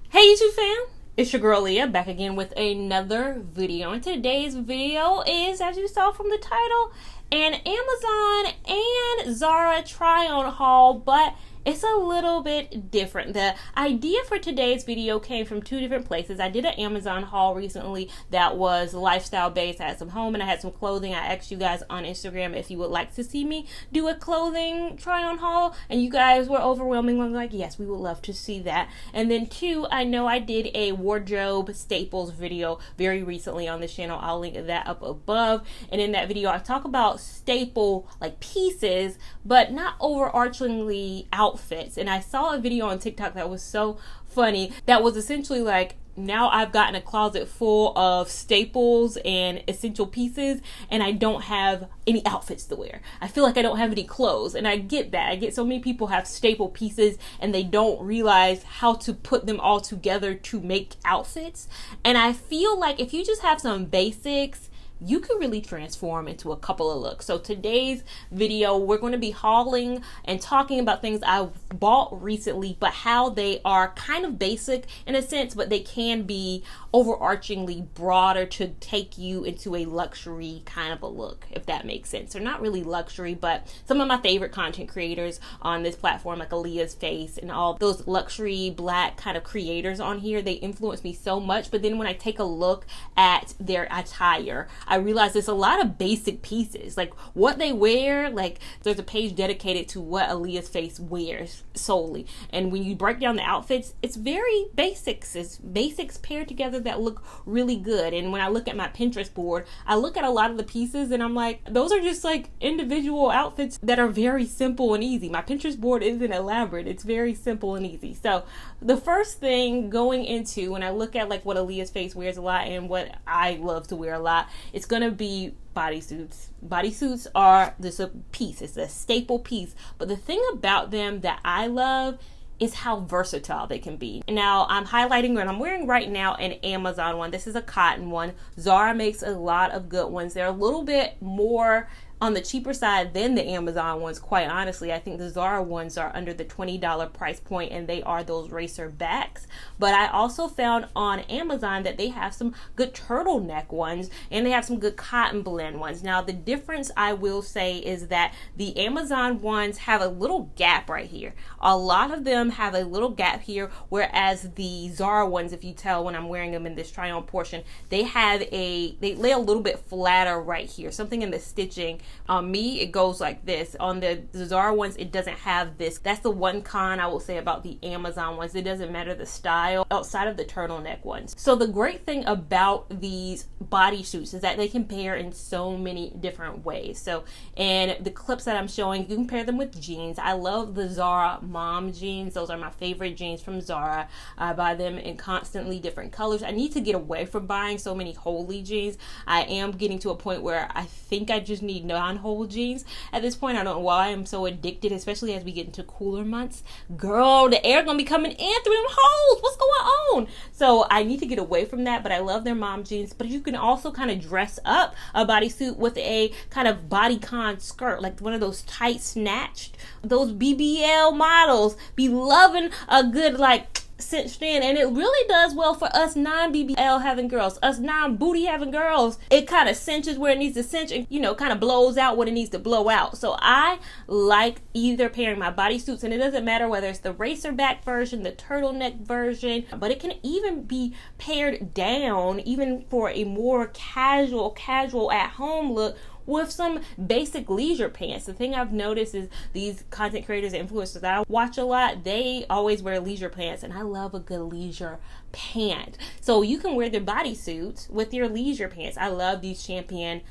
Hey YouTube fam, it's your girl Leah back again with another video, and today's video is, as you saw from the title, an Amazon and Zara try-on haul, but it's a little bit different. The idea for today's video came from two different places. I did an Amazon haul recently that was lifestyle based. I had some home and I had some clothing. I asked you guys on Instagram if you would like to see me do a clothing try-on haul, and you guys were overwhelmingly like, yes, we would love to see that. And then two, I know I did a wardrobe staples video very recently on this channel. I'll link that up above. And in that video, I talk about staple like pieces, but not overarchingly outfits. And I saw a video on TikTok that was so funny that was essentially like, now I've gotten a closet full of staples and essential pieces and I don't have any outfits to wear. I feel like I don't have any clothes, and I get that. I get so many people have staple pieces and they don't realize how to put them all together to make outfits. And I feel like if you just have some basics, you could really transform into a couple of looks. So today's video, we're going to be hauling and talking about things I bought recently, but how they are kind of basic in a sense, but they can be overarchingly broader to take you into a luxury kind of a look, if that makes sense. They're not really luxury, but some of my favorite content creators on this platform, like Aaliyah's Face and all those luxury black kind of creators on here, they influence me so much. But then when I take a look at their attire, I realize there's a lot of basic pieces, like what they wear. Like there's a page dedicated to what Aaliyah's Face wears solely. And when you break down the outfits, it's very basics. It's basics paired together that look really good. And when I look at my Pinterest board, I look at a lot of the pieces and I'm like, those are just like individual outfits that are very simple and easy. My Pinterest board isn't elaborate. It's very simple and easy. So the first thing going into when I look at like what Aaliyah's Face wears a lot and what I love to wear a lot, it's gonna be bodysuits. Bodysuits are just a piece. It's a staple piece. But the thing about them that I love is how versatile they can be. Now I'm highlighting what I'm wearing right now, an Amazon one. This is a cotton one. Zara makes a lot of good ones. They're a little bit more on the cheaper side than the Amazon ones, quite honestly. I think the Zara ones are under the $20 price point, and they are those racer backs. But I also found on Amazon that they have some good turtleneck ones, and they have some good cotton blend ones. Now the difference I will say is that the Amazon ones have a little gap right here. A lot of them have a little gap here, whereas the Zara ones, if you tell when I'm wearing them in this try on portion, they lay a little bit flatter right here, something in the stitching. On me, it goes like this. On the Zara ones, it doesn't have this. That's the one con I will say about the Amazon ones. It doesn't matter the style outside of the turtleneck ones. So the great thing about these bodysuits is that they can pair in so many different ways. So in the clips that I'm showing, you can pair them with jeans. I love the Zara mom jeans. Those are my favorite jeans from Zara. I buy them in constantly different colors. I need to get away from buying so many holey jeans. I am getting to a point where I think I just need non-hole jeans at this point. I don't know why I'm so addicted, especially as we get into cooler months. Girl, the air gonna be coming in through them holes. What's going on? So I need to get away from that, but I love their mom jeans. But you can also kind of dress up a bodysuit with a kind of bodycon skirt, like one of those tight snatched. Those BBL models be loving a good like cinched in, and it really does well for us non-BBL having girls, us non-booty having girls. It kind of cinches where it needs to cinch and, you know, kind of blows out what it needs to blow out. So I like either pairing my bodysuits, and it doesn't matter whether it's the racer back version, the turtleneck version, but it can even be paired down even for a more casual at home look with some basic leisure pants. The thing I've noticed is these content creators and influencers that I watch a lot, they always wear leisure pants, and I love a good leisure pant. So you can wear the bodysuits with your leisure pants. I love these Champion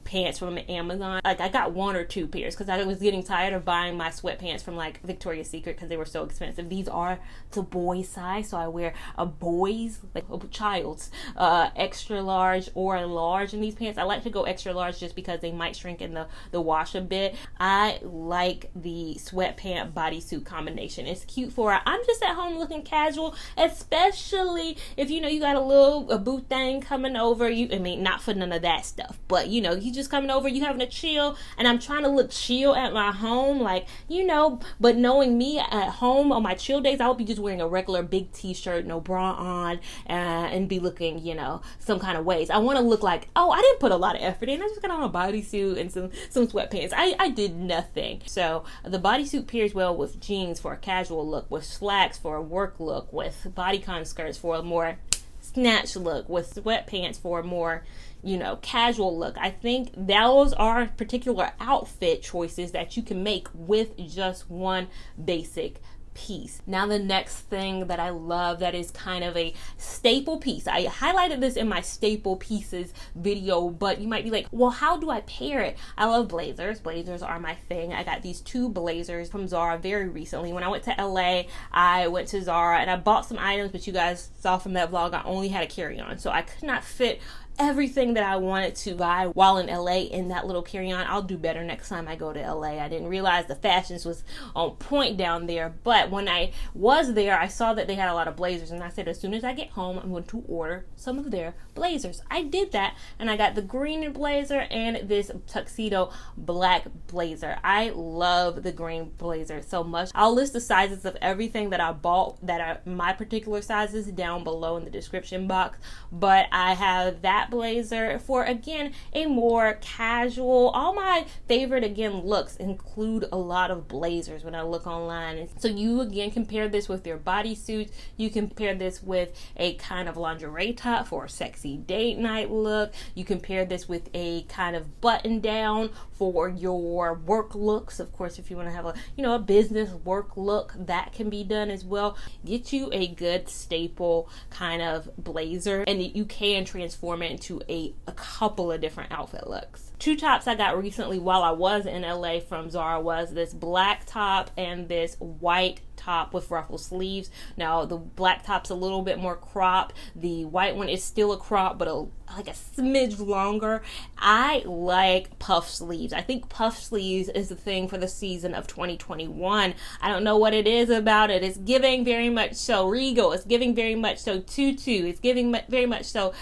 pants from Amazon. Like I got one or two pairs because I was getting tired of buying my sweatpants from like Victoria's Secret because they were so expensive. These are the boy size, so I wear a boy's, like a child's extra large or large in these pants. I like to go extra large just because they might shrink in the wash a bit. I like the sweatpant bodysuit combination. It's cute for I'm just at home looking casual, especially if you know you got a boo thing coming over. I mean, not for none of that stuff, but you know, look. You just coming over, you having a chill, and I'm trying to look chill at my home, like, you know, but knowing me at home on my chill days, I would be just wearing a regular big t-shirt, no bra on, and be looking, you know, some kind of ways. I want to look like, oh, I didn't put a lot of effort in. I just got on a bodysuit and some sweatpants. I did nothing. So the bodysuit pairs well with jeans for a casual look, with slacks for a work look, with bodycon skirts for a more snatch look, with sweatpants for a more, you know, casual look. I think those are particular outfit choices that you can make with just one basic piece. Now the next thing that I love that is kind of a staple piece. I highlighted this in my staple pieces video, but you might be like, well, how do I pair it? I love blazers. Blazers are my thing. I got these 2 blazers from Zara very recently. When I went to LA, I went to Zara and I bought some items, but you guys saw from that vlog, I only had a carry-on, so I could not fit everything that I wanted to buy while in LA in that little carry-on. I'll do better next time I go to LA. I didn't realize the fashions was on point down there, but when I was there, I saw that they had a lot of blazers, and I said, as soon as I get home, I'm going to order some of their blazers. I did that, and I got the green blazer and this tuxedo black blazer. I love the green blazer so much. I'll list the sizes of everything that I bought that are my particular sizes down below in the description box, but I have that blazer for, again, a more casual. All my favorite, again, looks include a lot of blazers when I look online. And so you, again, compare this with your bodysuits. You compare this with a kind of lingerie top for a sexy date night look. You compare this with a kind of button down for your work looks. Of course, if you want to have a, you know, a business work look, that can be done as well. Get you a good staple kind of blazer, and you can transform it into a couple of different outfit looks. 2 tops I got recently while I was in LA from Zara was this black top and this white top with ruffle sleeves. Now the black top's a little bit more cropped. The white one is still a crop, but like a smidge longer. I like puff sleeves. I think puff sleeves is the thing for the season of 2021. I don't know what it is about it. It's giving very much so Regal. It's giving very much so tutu. It's giving very much so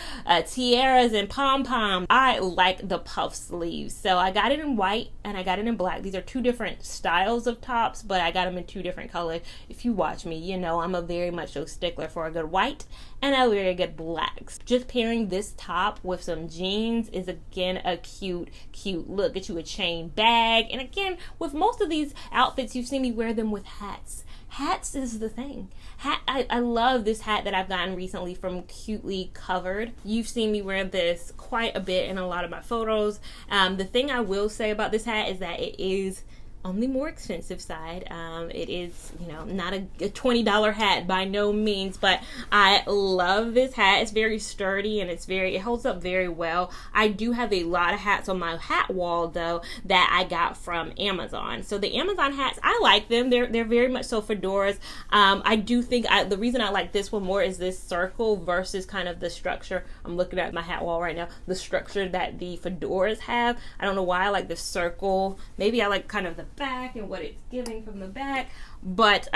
tiaras and pom-pom. I like the puff sleeves. So I got it in white and I got it in black. These are 2 different styles of tops, but I got them in 2 different colors. If you watch me, you know I'm a very much so stickler for a good white and a very good blacks. Just pairing this top with some jeans is, again, a cute look. Get you a chain bag, and again, with most of these outfits, you've seen me wear them with hats. Hats is the thing. I love this hat that I've gotten recently from Cutely Covered. You've seen me wear this quite a bit in a lot of my photos. The thing I will say about this hat is that it is on the more expensive side. It is, you know, not a $20 hat by no means, but I love this hat. It's very sturdy and it holds up very well. I do have a lot of hats on my hat wall though that I got from Amazon. So the Amazon hats, I like them. They're very much so fedoras. I do think the reason I like this one more is this circle versus kind of the structure. I'm looking at my hat wall right now. The structure that the fedoras have. I don't know why I like the circle. Maybe I like kind of the back and what it's giving from the back, but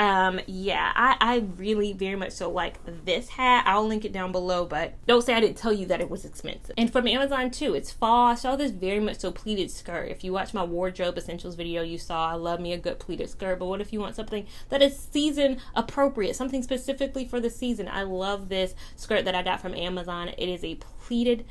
yeah, I really very much so like this hat. I'll link it down below, but don't say I didn't tell you that it was expensive. And from Amazon too, it's fall. I saw this very much so pleated skirt. If you watch my wardrobe essentials video, you saw I love me a good pleated skirt, but what if you want something that is season appropriate, something specifically for the season? I love this skirt that I got from Amazon. It is a pleated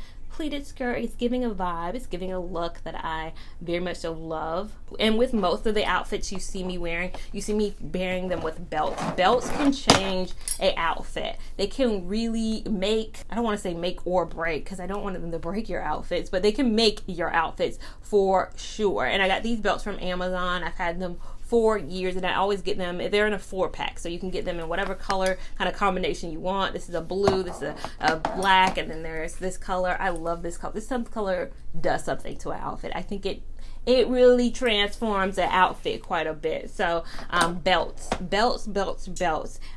skirt. It's giving a vibe. It's giving a look that I very much so love. And with most of the outfits you see me wearing, you see me pairing them with belts. Belts can change a outfit. They can really make, I don't want to say make or break because I don't want them to break your outfits, but they can make your outfits for sure. And I got these belts from Amazon. I've had them for years and I always get them. They're in a 4-pack, so you can get them in whatever color kind of combination you want. This is a blue, this is a black, and then there's this color. I love this color. This color does something to an outfit. I think it really transforms an outfit quite a bit. So belts.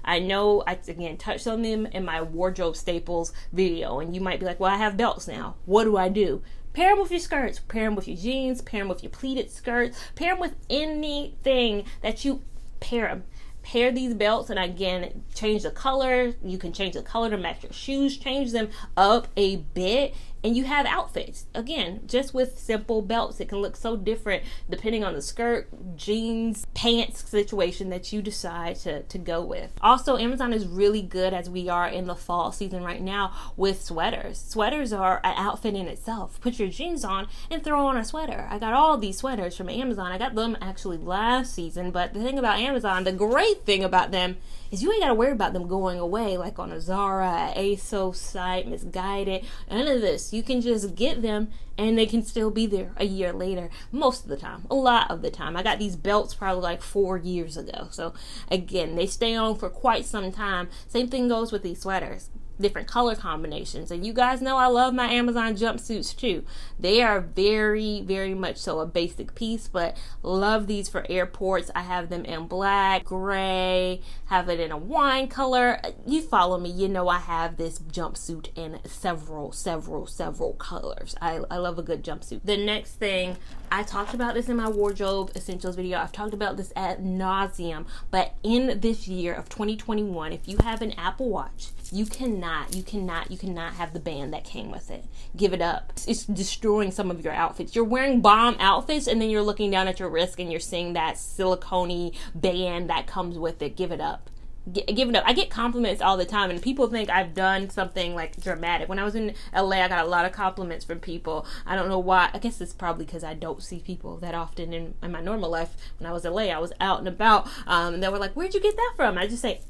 I know I, again, touched on them in my wardrobe staples video, and you might be like, well, I have belts now. What do I do? Pair them with your skirts, pair them with your jeans, pair them with your pleated skirts, pair them with anything that you pair them. Pair these belts and again, change the color. You can change the color to match your shoes, change them up a bit. and you have outfits. Again, just with simple belts, it can look so different depending on the skirt, jeans, pants situation that you decide to go with. Also, Amazon is really good, as we are in the fall season right now, with sweaters. Sweaters are an outfit in itself. Put your jeans on and throw on a sweater. I got all these sweaters from Amazon. I got them actually last season, but the thing about Amazon, the great thing about them is you ain't got to worry about them going away like on a Zara, ASOS site, Misguided, none of this. You can just get them and they can still be there a year later, most of the time, a lot of the time. I got these belts probably like 4 years ago. So again, they stay on for quite some time. Same thing goes with these sweaters. Different color combinations, and you guys know I love my Amazon jumpsuits too. They are very, very much so a basic piece, but love these for airports. I have them in black, gray, have it in a wine color. You follow me, you know I have this jumpsuit in several colors. I love a good jumpsuit. The next thing, I talked about this in my wardrobe essentials video. I've talked about this ad nauseum, but in this year of 2021, if you have an Apple Watch, you cannot have the band that came with it. Give it up. It's destroying some of your outfits. You're wearing bomb outfits and then you're looking down at your wrist and you're seeing that silicone band that comes with it. Give it up. Give it up. I get compliments all the time and people think I've done something like dramatic. When I was in LA, I got a lot of compliments from people. I don't know why. I guess it's probably because I don't see people that often in my normal life. When I was in LA, I was out and about, and they were like, "Where'd you get that from?" I just say,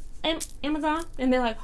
Amazon, and they're like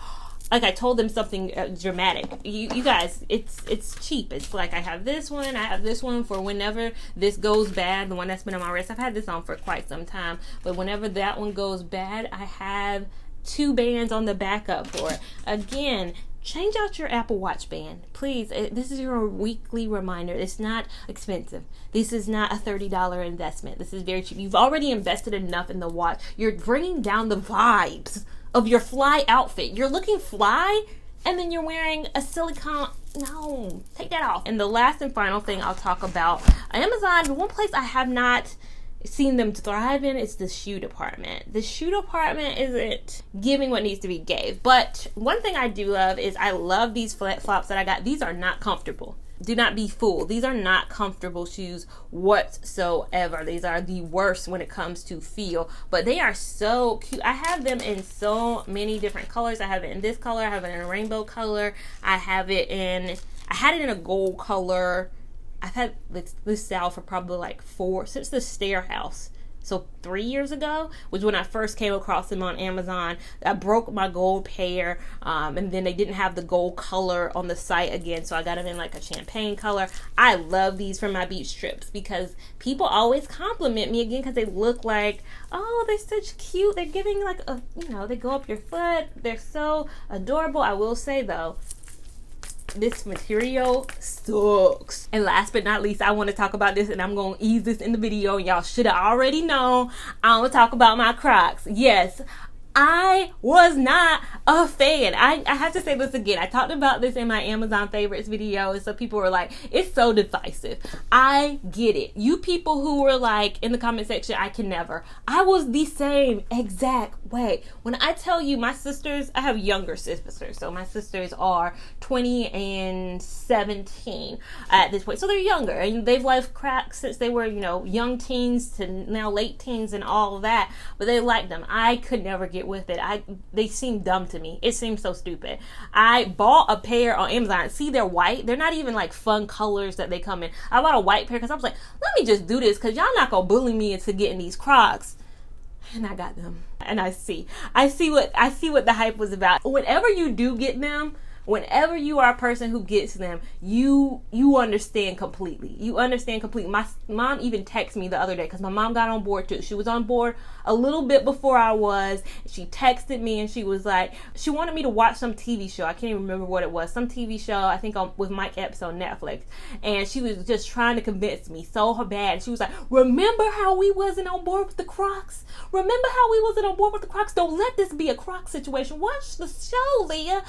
I told them something dramatic. You guys, it's cheap. It's like I have this one for whenever this goes bad. The one that's been on my wrist, I've had this on for quite some time, but whenever that one goes bad, I have 2 bands on the backup for it. Again, change out your Apple Watch band, please. This is your weekly reminder. It's not expensive. This is not a $30 investment. This is very cheap. You've already invested enough in the watch. You're bringing down the vibes of your fly outfit. You're looking fly and then you're wearing a silicone. No, take that off. And the last and final thing I'll talk about, Amazon, the one place I have not seen them thrive in is the shoe department. The shoe department isn't giving what needs to be gave. But one thing I do love is I love these flip-flops that I got. These are not comfortable. Do not be fooled. These are not comfortable shoes whatsoever. These are the worst when it comes to feel, but they are so cute. I have them in so many different colors. I have it in this color. I have it in a rainbow color. I had it in a gold color. I've had this style for probably like since the Stair House. So 3 years ago was when I first came across them on Amazon. I broke my gold pair, and then they didn't have the gold color on the site again, so I got them in like a champagne color. I love these for my beach trips because people always compliment me again because they look like, oh, they're such cute. They're giving like they go up your foot. They're so adorable. I will say though, this material sucks. And last but not least, I want to talk about this, and I'm going to ease this in the video. Y'all should have already known. I'm going to talk about my Crocs. Yes, I was not a fan. I have to say this again. I talked about this in my Amazon favorites video, and so people were like, it's so divisive. I get it. You people who were like in the comment section, I can never. I was the same exact way. When I tell you, my sisters, I have younger sisters, so my sisters are 20 and 17 at this point, so they're younger, and they've liked Crocs since they were, young teens to now late teens and all of that, but they liked them. I could never get with it. They seem dumb to me. It seems so stupid. I bought a pair on Amazon. See, they're white. They're not even like fun colors that they come in. I bought a white pair because I was like, let me just do this because y'all not gonna bully me into getting these Crocs. And I got them. And I see what the hype was about. Whenever you do get them, whenever you are a person who gets them, you understand completely. You understand completely. My mom even texted me the other day because my mom got on board too. She was on board a little bit before I was. She texted me and she was like, she wanted me to watch some TV show. I can't even remember what it was. Some TV show, I think with Mike Epps on Netflix. And she was just trying to convince me so bad. She was like, remember how we wasn't on board with the Crocs? Remember how we wasn't on board with the Crocs? Don't let this be a Croc situation. Watch the show, Leah.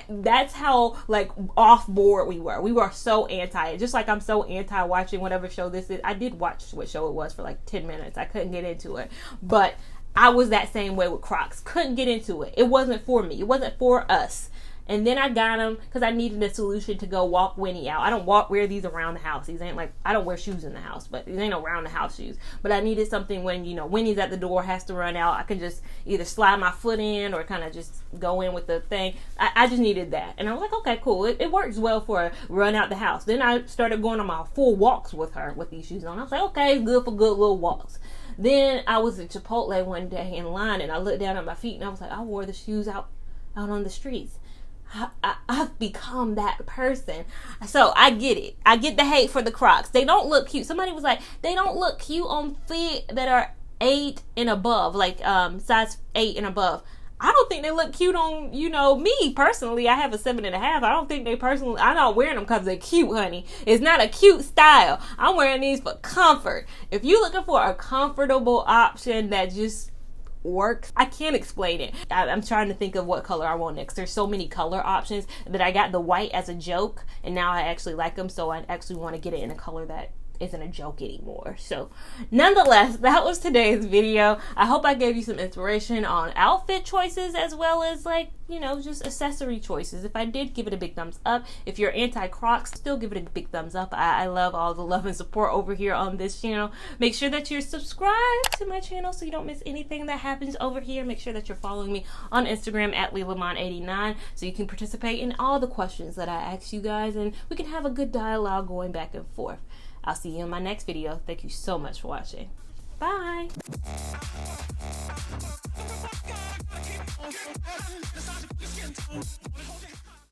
That's how like off board we were. We were so anti it. Just like I'm so anti watching whatever show this is. I did watch what show it was for like 10 minutes. I couldn't get into it. But I was that same way with Crocs. Couldn't get into it. It wasn't for me. It wasn't for us. And then I got them because I needed a solution to go walk Winnie out. I don't wear these around the house. These ain't like, I don't wear shoes in the house, but these ain't around the house shoes. But I needed something when, you know, Winnie's at the door, has to run out. I can just either slide my foot in or kind of just go in with the thing. I just needed that. And I was like, okay, cool. It works well for a run out the house. Then I started going on my full walks with her with these shoes on. I was like, okay, good for good little walks. Then I was at Chipotle one day in line and I looked down at my feet and I was like, I wore the shoes out on the streets. I've become that person. So I get it. I get the hate for the Crocs. They don't look cute. Somebody was like, they don't look cute on feet that are 8 and above, like size 8 and above. I don't think they look cute on, you know, me personally. I have a 7.5. I don't think I'm not wearing them because they're cute, honey. It's not a cute style. I'm wearing these for comfort. If you're looking for a comfortable option that just works, I can't explain it. I'm trying to think of what color I want next. There's so many color options that I got the white as a joke, and now I actually like them, so I actually want to get it in a color that isn't a joke anymore. So nonetheless, that was today's video. I hope I gave you some inspiration on outfit choices as well as, like, you know, just accessory choices. If I did, give it a big thumbs up. If you're anti-Crocs, still give it a big thumbs up. I love all the love and support over here on this channel. Make sure that you're subscribed to my channel so you don't miss anything that happens over here. Make sure that you're following me on Instagram at LeilaMon89 so you can participate in all the questions that I ask you guys and we can have a good dialogue going back and forth. I'll see you in my next video. Thank you so much for watching. Bye.